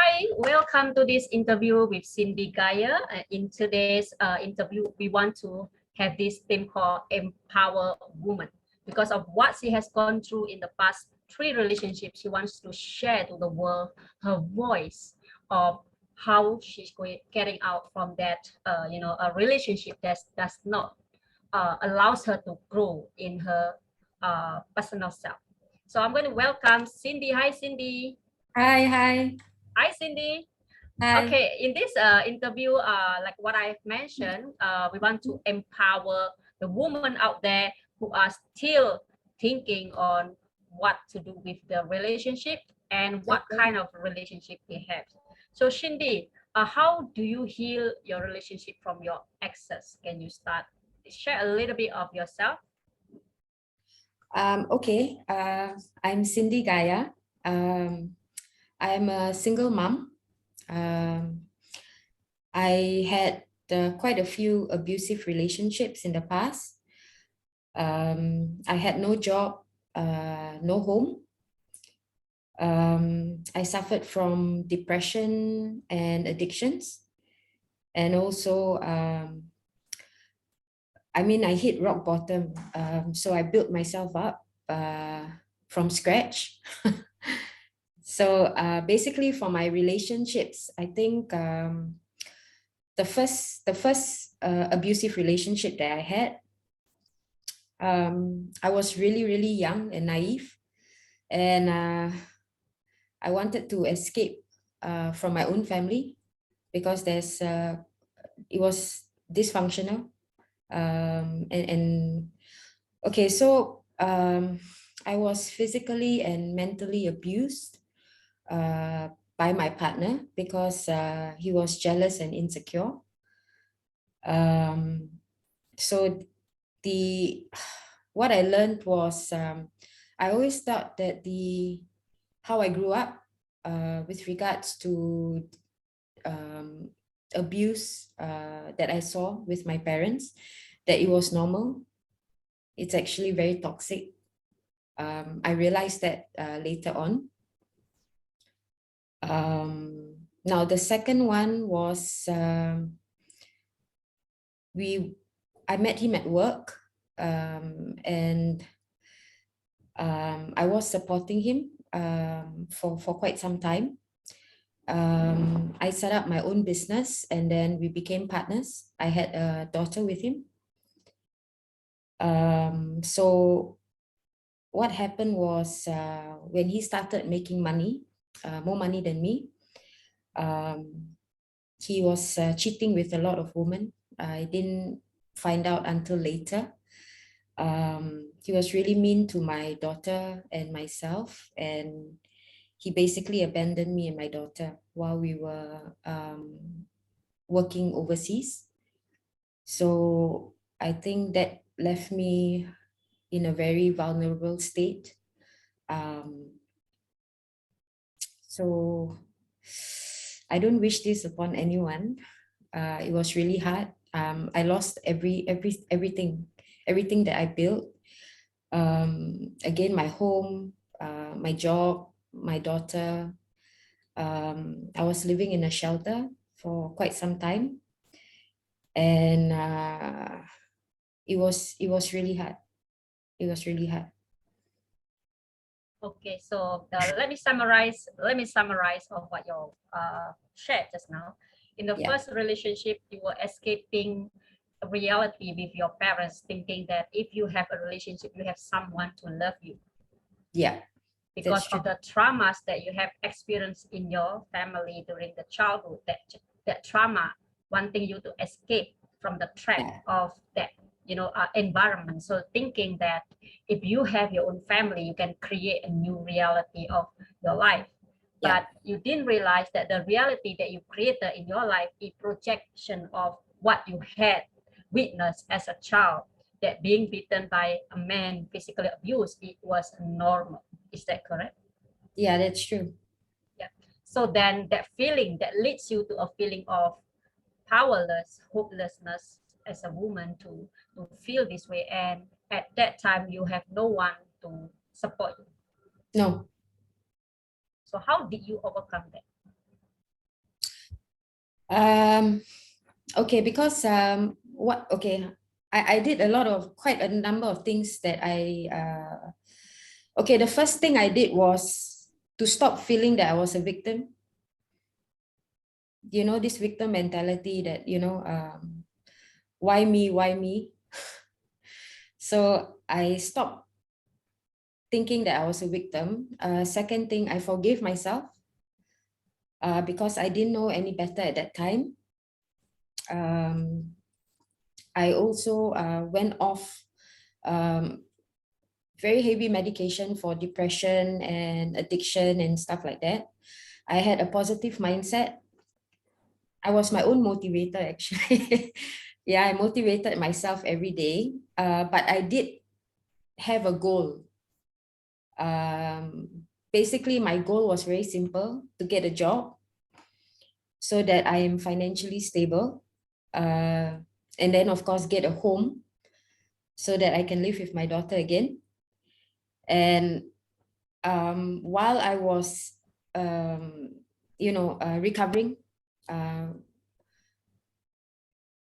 Hi, welcome to this interview with Cyndi Gaia. In today's interview, we want to have this theme called Empower Woman. Because of what she has gone through in the past 3 relationships, she wants to share to the world her voice of how she's getting out from that, a relationship that does not allows her to grow in her personal self. So I'm going to welcome Cyndi. Hi, Cyndi. Hi. Hi, Cyndi. Hi. Okay, in this interview, like what I've mentioned, we want to empower the women out there who are still thinking on what to do with the relationship and what Okay. kind of relationship they have. So, Cyndi, how do you heal your relationship from your exes? Can you start share a little bit of yourself? Okay. I'm Cyndi Gaia. I'm a single mom. Um, I had quite a few abusive relationships in the past. I had no job, no home. I suffered from depression and addictions. And also, I hit rock bottom. So I built myself up from scratch. So basically, for my relationships, I think the first abusive relationship that I had, I was really young and naive, and I wanted to escape from my own family because it was dysfunctional. And okay, so I was physically and mentally abused by my partner because he was jealous and insecure. So the what I learned was I always thought that the how I grew up with regards to abuse that I saw with my parents, that it was normal. It's actually very toxic. I realized that later on. Now the second one was I met him at work, and I was supporting him for quite some time. I set up my own business and then we became partners. I had a daughter with him. So what happened was when he started making money, more money than me, he was cheating with a lot of women. I didn't find out until later. He was really mean to my daughter and myself, and he basically abandoned me and my daughter while we were working overseas. So I think that left me in a very vulnerable state. So I don't wish this upon anyone. It was really hard. I lost everything that I built. Again, my home, my job, my daughter. I was living in a shelter for quite some time, and it was really hard. It was really hard. Okay, so let me summarize of what you shared just now. In the Yeah, first relationship, you were escaping reality with your parents, thinking that if you have a relationship, you have someone to love you yeah, because that's true. of the traumas that you have experienced in your family during the childhood. That trauma, wanting you to escape from the threat Yeah, of that environment. So thinking that if you have your own family, you can create a new reality of your life. yeah, But you didn't realize that the reality that you created in your life is projection of what you had witnessed as a child, that being beaten by a man, physically abused, it was normal. Is that correct? yeah, that's true. Yeah. So then that feeling that leads you to a feeling of powerless, hopelessness as a woman to feel this way. And at that time, you have no one to support you. No, So how did you overcome that? Okay, because I did quite a number of things that okay, the first thing I did was to stop feeling that I was a victim. You know, this victim mentality that, why me, why me? So I stopped thinking that I was a victim. Second thing, I forgave myself because I didn't know any better at that time. I also went off very heavy medication for depression and addiction and stuff like that. I had a positive mindset. I was my own motivator, actually. Yeah, I motivated myself every day. But I did have a goal. Basically, my goal was very simple, to get a job so that I am financially stable. And then, of course, get a home so that I can live with my daughter again. And while I was, recovering,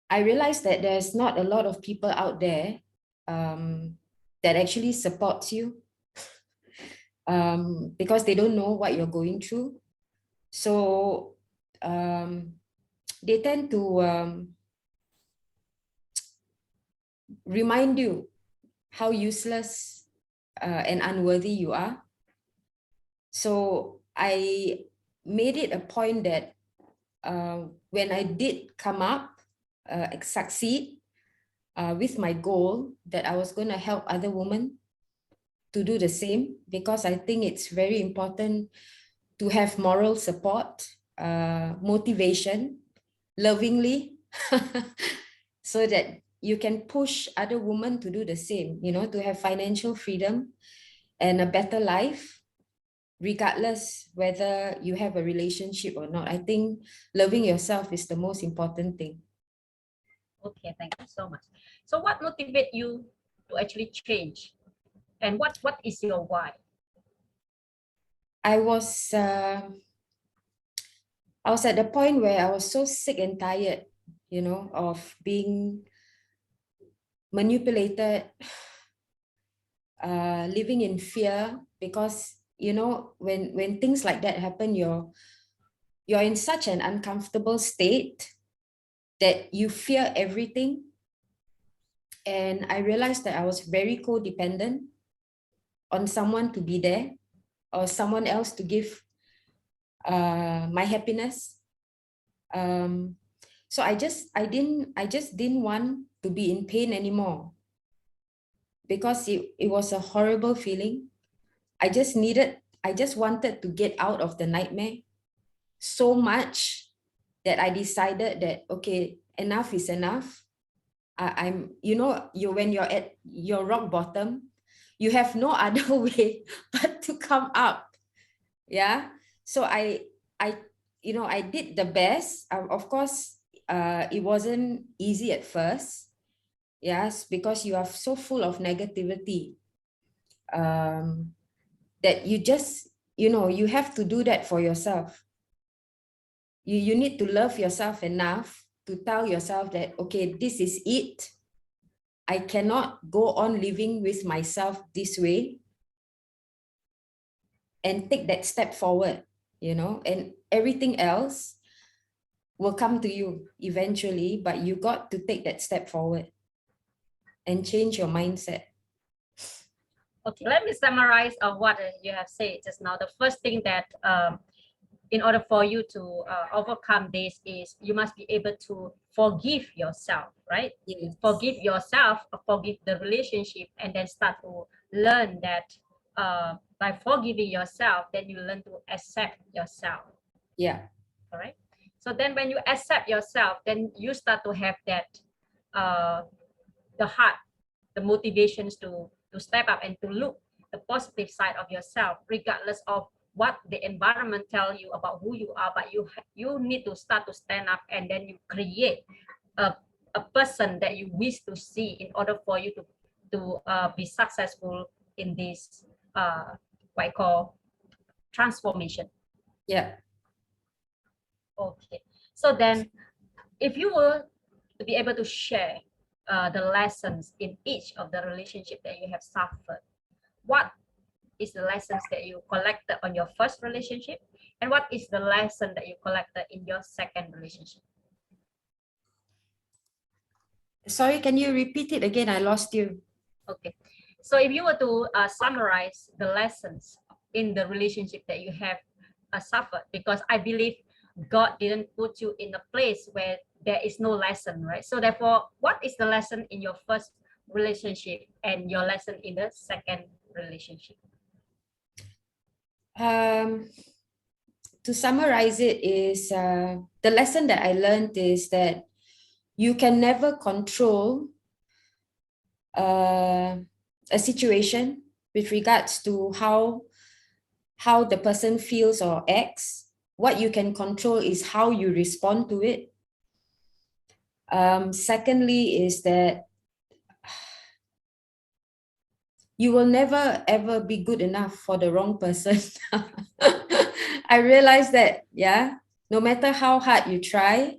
I realized that there's not a lot of people out there that actually supports you because they don't know what you're going through. So they tend to remind you how useless and unworthy you are. So I made it a point that when I did come up, succeed with my goal, that I was going to help other women to do the same, because I think it's very important to have moral support, motivation, lovingly, so that you can push other women to do the same, to have financial freedom and a better life, regardless whether you have a relationship or not. I think loving yourself is the most important thing. Okay, thank you so much. So what motivates you to actually change? And what is your why? I was at the point where I was so sick and tired, of being manipulated, living in fear, because when things like that happen, you're in such an uncomfortable state that you fear everything. And I realized that I was very codependent on someone to be there, or someone else to give my happiness. So I just didn't want to be in pain anymore, because it was a horrible feeling. I just wanted to get out of the nightmare so much that I decided that, okay, enough is enough. I'm, when you're at your rock bottom, you have no other way but to come up. Yeah. So I did the best. Of course, it wasn't easy at first. Yes, because you are so full of negativity, that you have to do that for yourself. You need to love yourself enough to tell yourself that, okay, this is it. I cannot go on living with myself this way, and take that step forward, and everything else will come to you eventually, but you got to take that step forward and change your mindset. Okay, let me summarize what you have said just now. The first thing that in order for you to overcome this is you must be able to forgive yourself, right? Yes. Forgive yourself, forgive the relationship, and then start to learn that by forgiving yourself, then you learn to accept yourself. Yeah. All right. So then when you accept yourself, then you start to have that the heart, the motivations to step up and to look the positive side of yourself, regardless of what the environment tell you about who you are. But you need to start to stand up, and then you create a person that you wish to see in order for you to be successful in this what I call transformation. Yeah. Okay. So then, if you were to be able to share the lessons in each of the relationship that you have suffered, what is the lessons that you collected on your first relationship, and what is the lesson that you collected in your second relationship? Sorry, can you repeat it again? I lost you. Okay, so if you were to summarize the lessons in the relationship that you have suffered, because I believe God didn't put you in a place where there is no lesson, right? So therefore, what is the lesson in your first relationship and your lesson in the second relationship? To summarize it is the lesson that I learned is that you can never control a situation with regards to how the person feels or acts. What you can control is how you respond to it. Secondly is that you will never ever be good enough for the wrong person. I realized that, yeah, no matter how hard you try,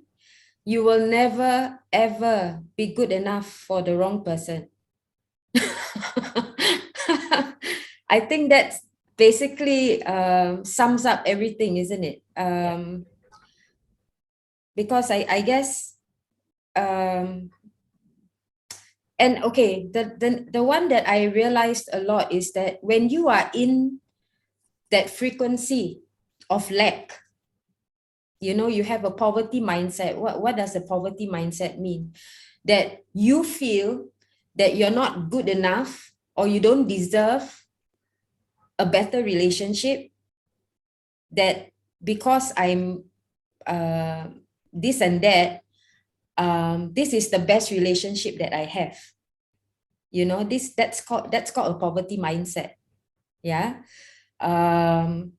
you will never ever be good enough for the wrong person. I think that's basically sums up everything, isn't it? Because I guess and okay, the one that I realized a lot is that when you are in that frequency of lack, you have a poverty mindset. What does a poverty mindset mean? That you feel that you're not good enough or you don't deserve a better relationship, that because I'm this and that, this is the best relationship that I have. That's called a poverty mindset. Yeah. And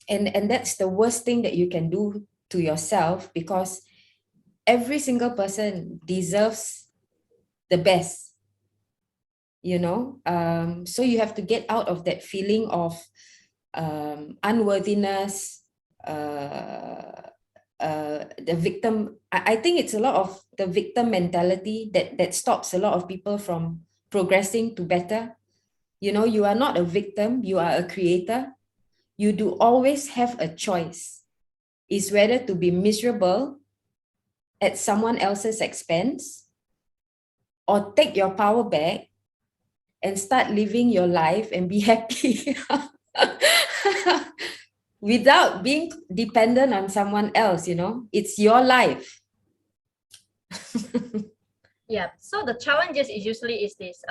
that's the worst thing that you can do to yourself, because every single person deserves the best. So you have to get out of that feeling of unworthiness, the victim. I think it's a lot of the victim mentality that stops a lot of people from progressing to better. You are not a victim, you are a creator. You do always have a choice. It's whether to be miserable at someone else's expense or take your power back and start living your life and be happy without being dependent on someone else. It's your life. Yeah, so the challenges is usually is this,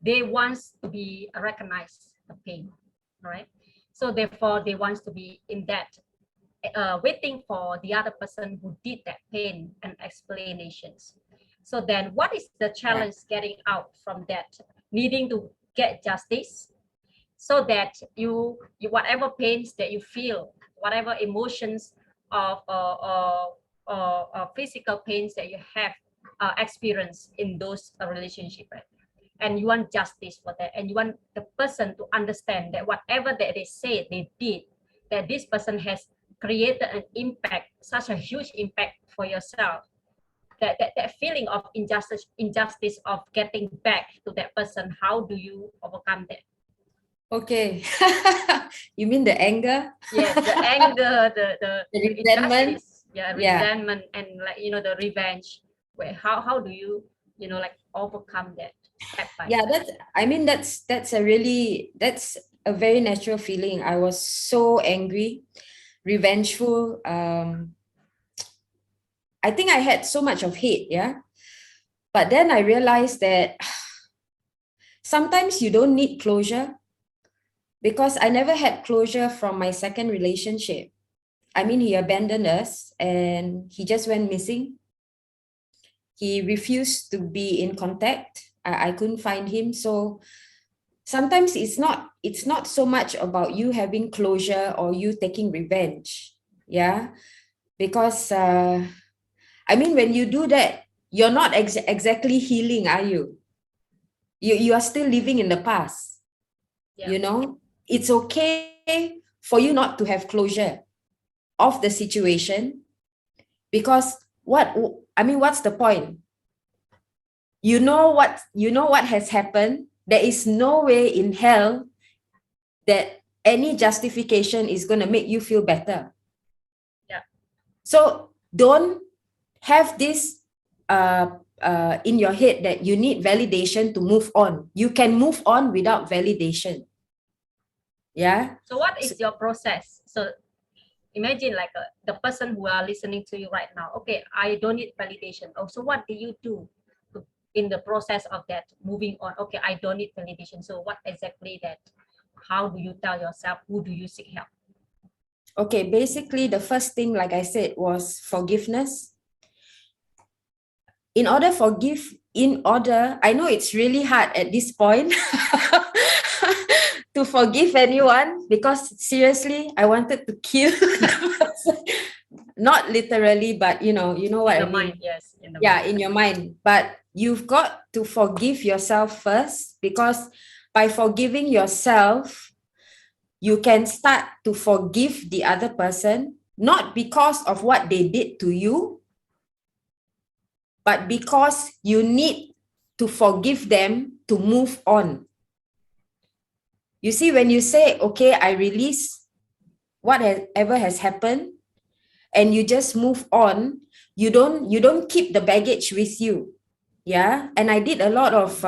they want to be recognized the pain, right? So therefore they want to be in that waiting for the other person who did that pain and explanations. So then what is the challenge getting out from that, needing to get justice, so that you whatever pains that you feel, whatever emotions of physical pains that you have experienced in those relationship, right? And you want justice for that, and you want the person to understand that whatever that they say they did, that this person has created an impact, such a huge impact for yourself, that feeling of injustice of getting back to that person. How do you overcome that? Okay. You mean the anger? Yes, the anger, The resentment? injustice, yeah, Yeah. resentment, and the revenge. Where how do you overcome that step by Yeah, step? that's a very natural feeling. I was so angry, revengeful. I think I had so much of hate, yeah. But then I realized that sometimes you don't need closure, because I never had closure from my second relationship. I mean, he abandoned us and he just went missing. He refused to be in contact. I couldn't find him. So sometimes it's not so much about you having closure or you taking revenge. Yeah. Because I mean, when you do that, you're not exactly healing, are you? You are still living in the past. Yeah. It's okay for you not to have closure of the situation, Because what's the point? You know what has happened. There is no way in hell that any justification is going to make you feel better. Yeah. So don't have this in your head that you need validation to move on. You can move on without validation. Yeah. So what is your process? So imagine like the person who are listening to you right now. Okay, I don't need validation. Oh, so what do you do in the process of that moving on? Okay, I don't need validation. So what exactly that? How do you tell yourself? Who do you seek help? Okay, basically the first thing, like I said, was forgiveness. In order, I know it's really hard at this point to forgive anyone, because seriously, I wanted to kill the person. Not literally, but you know what In the I mean. mind, yes. In the Yeah, mind. in your mind. But you've got to forgive yourself first, because by forgiving yourself, you can start to forgive the other person, not because of what they did to you, but because you need to forgive them to move on. You see, when you say, okay, I release whatever has happened, and you just move on, you don't keep the baggage with you. Yeah. And I did a lot of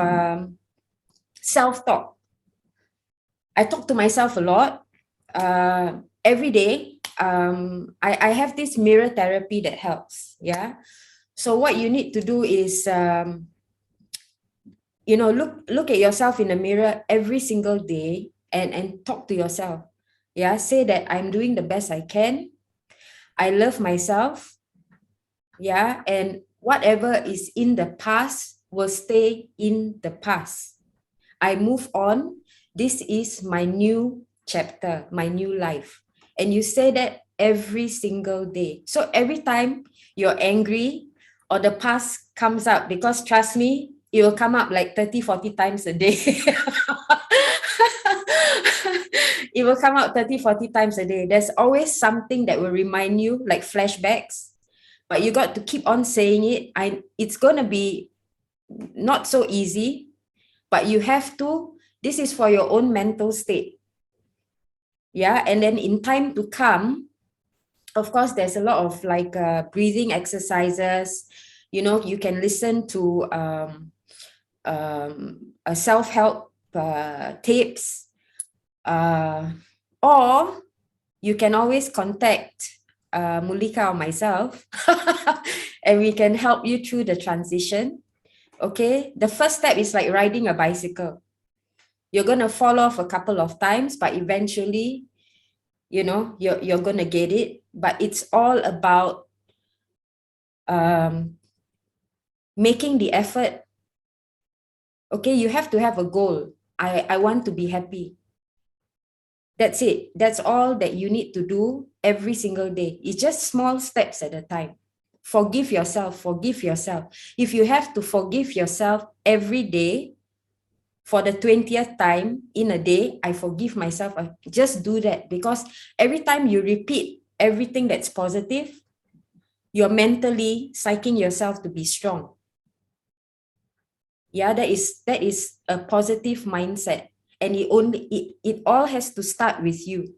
self-talk. I talk to myself a lot every day. I have this mirror therapy that helps. Yeah. So what you need to do is look at yourself in the mirror every single day, and talk to yourself. Yeah, say that I'm doing the best I can. I love myself. Yeah, and whatever is in the past will stay in the past. I move on. This is my new chapter, my new life. And you say that every single day. So every time you're angry or the past comes up, because trust me, it will come up like 30, 40 times a day. It will come out 30, 40 times a day. There's always something that will remind you, like flashbacks. But you got to keep on saying it. It's going to be not so easy, but you have to. This is for your own mental state. Yeah. And then in time to come, of course, there's a lot of like breathing exercises. You can listen to a self-help tapes, or you can always contact Mulika or myself, and we can help you through the transition. Okay. The first step is like riding a bicycle. You're going to fall off a couple of times, but eventually, you're going to get it. But it's all about making the effort. Okay, you have to have a goal. I want to be happy. That's it. That's all that you need to do every single day. It's just small steps at a time. Forgive yourself. Forgive yourself. If you have to forgive yourself every day, for the 20th time in a day, I forgive myself. I just do that, because every time you repeat everything that's positive, you're mentally psyching yourself to be strong. Yeah, that is a positive mindset, and it all has to start with you.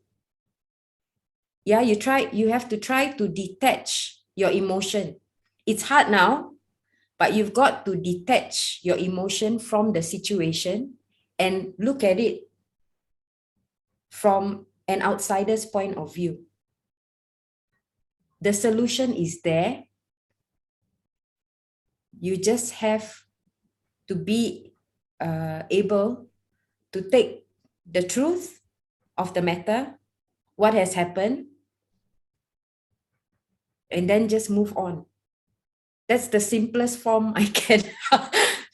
Yeah, you have to try to detach your emotion. It's hard now, but you've got to detach your emotion from the situation and look at it from an outsider's point of view. The solution is there. You just have to be able to take the truth of the matter, what has happened, and then just move on. That's the simplest form I can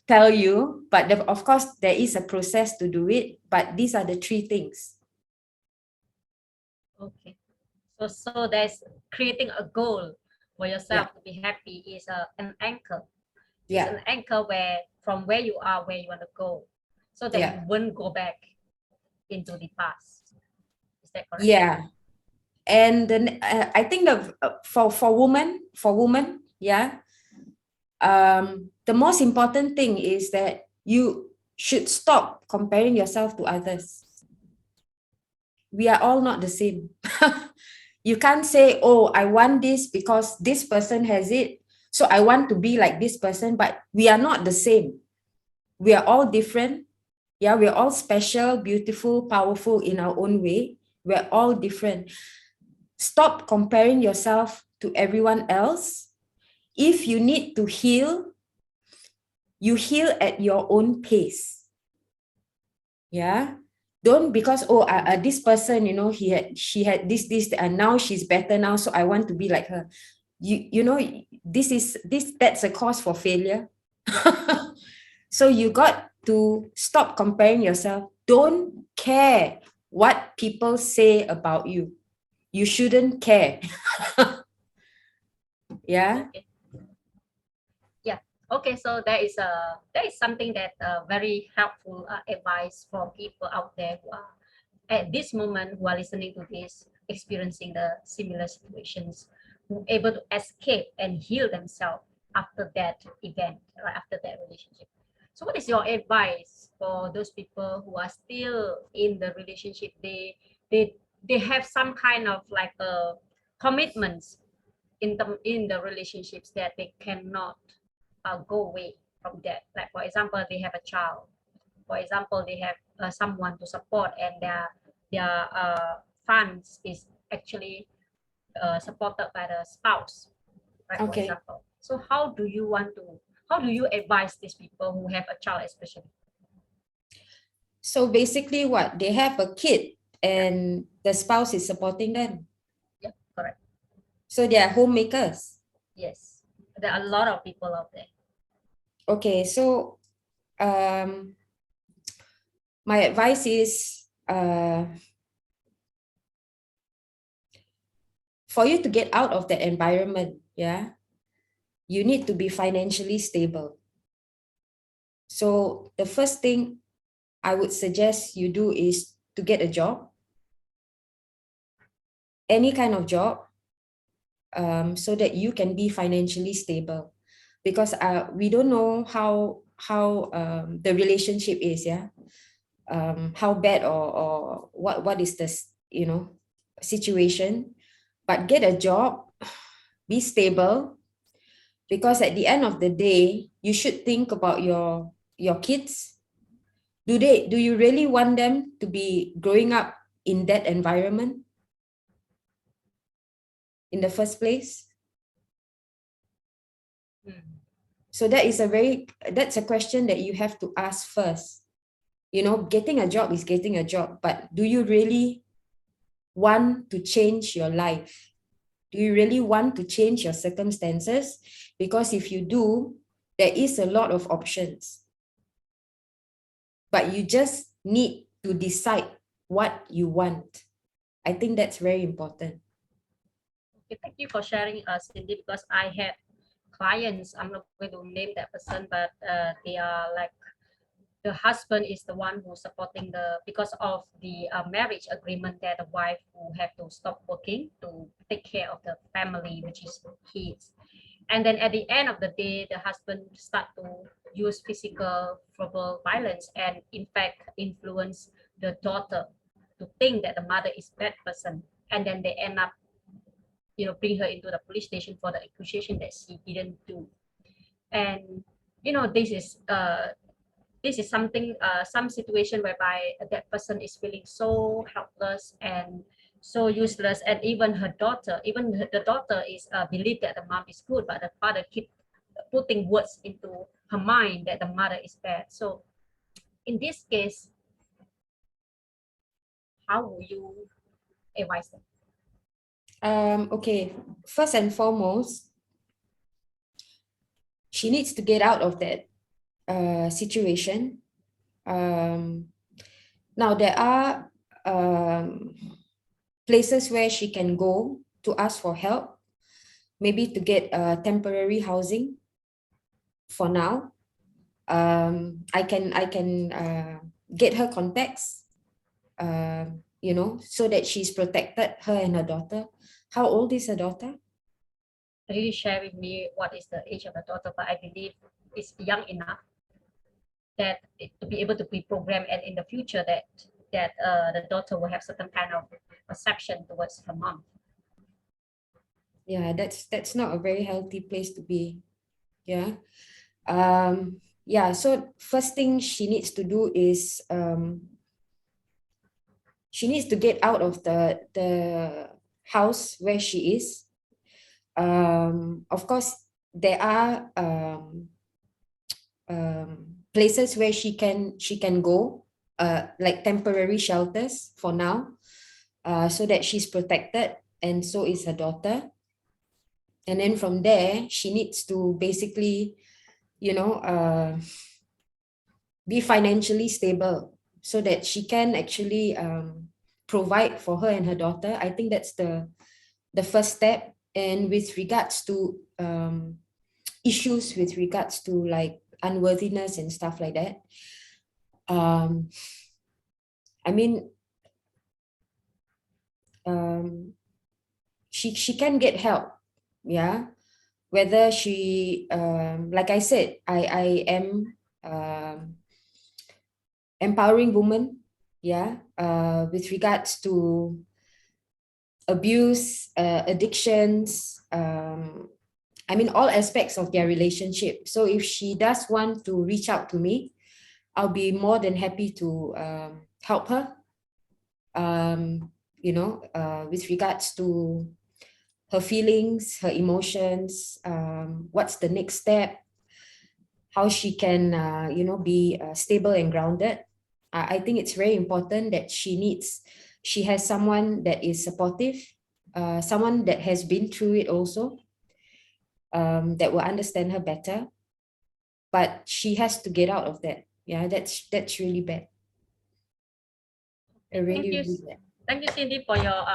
tell you. But of course, there is a process to do it. But these are the three things. Okay. So there's creating a goal for yourself to be happy is an anchor. It's an anchor from where you are, where you want to go, so that you won't go back into the past. Is that correct? Yeah. And then I think that for women, yeah, the most important thing is that you should stop comparing yourself to others. We are all not the same. You can't say, oh, I want this because this person has it, so I want to be like this person, but we are not the same. We are all different. Yeah, we're all special, beautiful, powerful in our own way. We're all different. Stop comparing yourself to everyone else. If you need to heal, you heal at your own pace. Yeah. Don't because this person, she had this and now she's better now, so I want to be like her. You know, that's a cause for failure. So you got to stop comparing yourself. Don't care what people say about you. You shouldn't care. Yeah. Okay. Yeah. Okay. So that is something that very helpful advice for people out there who are at this moment who are listening to this, experiencing the similar situations, who are able to escape and heal themselves after that event, right, after that relationship. So what is your advice for those people who are still in the relationship? They have some kind of like a commitments in the relationships that they cannot go away from that. Like for example, they have a child. For example, they have someone to support, and their funds is actually supported by the spouse, right? For Okay. example, so how do you advise these people who have a child, especially? So basically, what they have a kid Yeah, and the spouse is supporting them. yeah, correct. So they are homemakers. Yes, there are a lot of people out there. Okay, so um, my advice is for you to get out of that environment, yeah, you need to be financially stable. So the first thing I would suggest you do is to get a job, any kind of job, so that you can be financially stable. Because we don't know how the relationship is, yeah, how bad or what is this, situation. But get a job, be stable, because at the end of the day, you should think about your kids. Do you really want them to be growing up in that environment in the first place? Mm. So that's a question that you have to ask first. Getting a job is getting a job, but do you really want to change your life? Do you really want to change your circumstances? Because if you do, there is a lot of options, but you just need to decide what you want. I think that's very important. Okay, thank you for sharing, Cindy, because I had clients, I'm not going to name that person, but they are like the husband is the one who's supporting because of the marriage agreement that the wife will have to stop working to take care of the family, which is kids. And then at the end of the day, the husband start to use physical, verbal violence, and in fact influence the daughter to think that the mother is bad person. And then they end up, bring her into the police station for the accusation that she didn't do. And this is something, some situation whereby that person is feeling so helpless and so useless, and even the daughter is believe that the mom is good, but the father keep putting words into her mind that the mother is bad. So in this case, how will you advise them? Okay, first and foremost, she needs to get out of that situation. Now there are places where she can go to ask for help, maybe to get temporary housing for now. I can get her contacts. you know, so that she's protected, her and her daughter. How old is her daughter? Really share with me what is the age of the daughter, but I believe it's young enough that to be able to be programmed, and in the future that the daughter will have certain kind of perception towards her mom. Yeah, that's not a very healthy place to be. Yeah. Yeah, so first thing she needs to do is she needs to get out of the house where she is. Of course, there are places where she can go, like temporary shelters for now, so that she's protected, and so is her daughter. And then from there, she needs to basically, you know, be financially stable so that she can actually provide for her and her daughter. I think that's the first step. And with regards to issues with regards to like unworthiness and stuff like that, um, I mean, she can get help. Yeah, whether she like I said, I am empowering women. Yeah, with regards to abuse, addictions, I mean, all aspects of their relationship. So if she does want to reach out to me, I'll be more than happy to help her, with regards to her feelings, her emotions, what's the next step, how she can, be stable and grounded. I think it's very important that she has someone that is supportive, someone that has been through it also, that will understand her better. But she has to get out of that. Yeah, that's really bad. Thank Really, you, really bad. thank you, Cindy, for your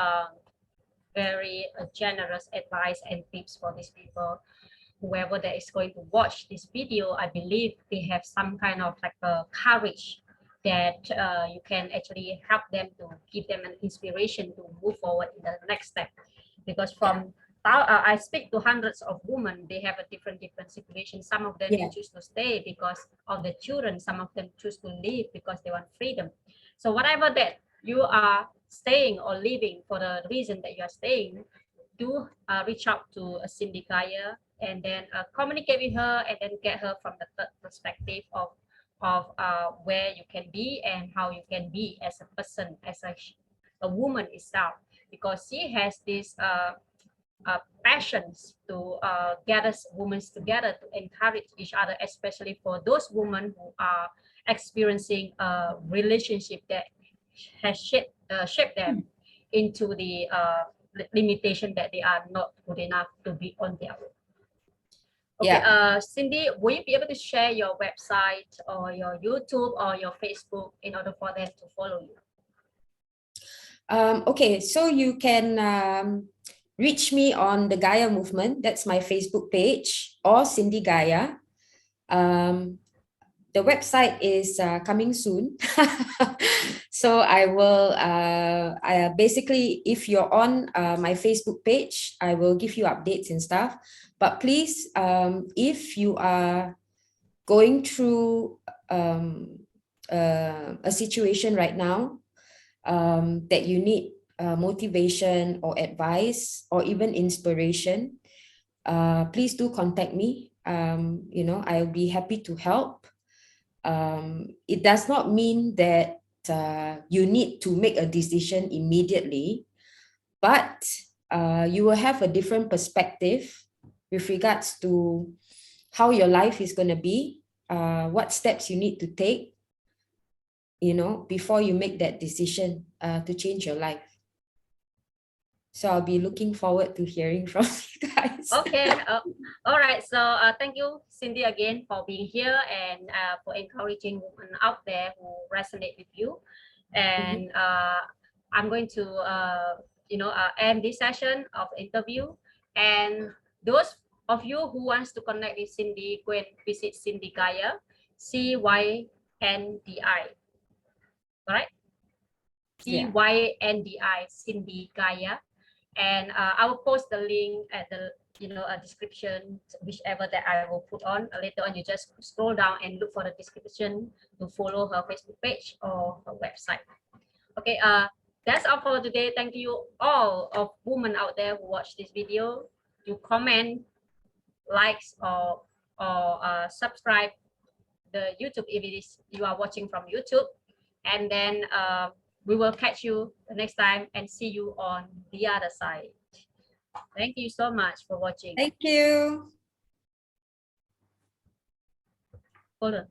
very generous advice and tips for these people. Whoever that is going to watch this video, I believe they have some kind of like a courage that you can actually help them to give them an inspiration to move forward in the next step. Because from I speak to hundreds of women, they have a different situation. Some of them they Yeah, choose to stay because of the children. Some of them choose to leave because they want freedom. So whatever that you are staying or leaving for the reason that you are staying, do reach out to Cyndi Gaia and then communicate with her and then get her from the third perspective of where you can be and how you can be as a person, as a woman itself, because she has this passions to gather women together to encourage each other, especially for those women who are experiencing a relationship that has shaped them into the limitation that they are not good enough to be on their own. Okay, yeah. Cyndi, will you be able to share your website or your YouTube or your Facebook in order for them to follow you? Okay, so you can reach me on the Gaia movement. That's my Facebook page, or Cyndi Gaia. The website is coming soon. So I will basically, if you're on my Facebook page, I will give you updates and stuff. But please, if you are going through a situation right now, that you need motivation or advice or even inspiration, please do contact me. I'll be happy to help. It does not mean that you need to make a decision immediately, but you will have a different perspective with regards to how your life is going to be, what steps you need to take, before you make that decision to change your life. So I'll be looking forward to hearing from you guys. Okay, all right. So thank you, Cyndi, again for being here and for encouraging women out there who resonate with you. And I'm going to, end this session of interview. And those of you who wants to connect with Cyndi, go and visit Cyndi Gaia, Cyndi. All right. CYNDI, Cyndi Gaia. And I will post the link at the a description, whichever that I will put on. Later on, you just scroll down and look for the description to follow her Facebook page or her website. Okay, that's all for today. Thank you all of women out there who watch this video. You comment, likes, or subscribe the YouTube if it is you are watching from YouTube, and then we will catch you the next time and see you on the other side. Thank you so much for watching. Thank you. Hold on.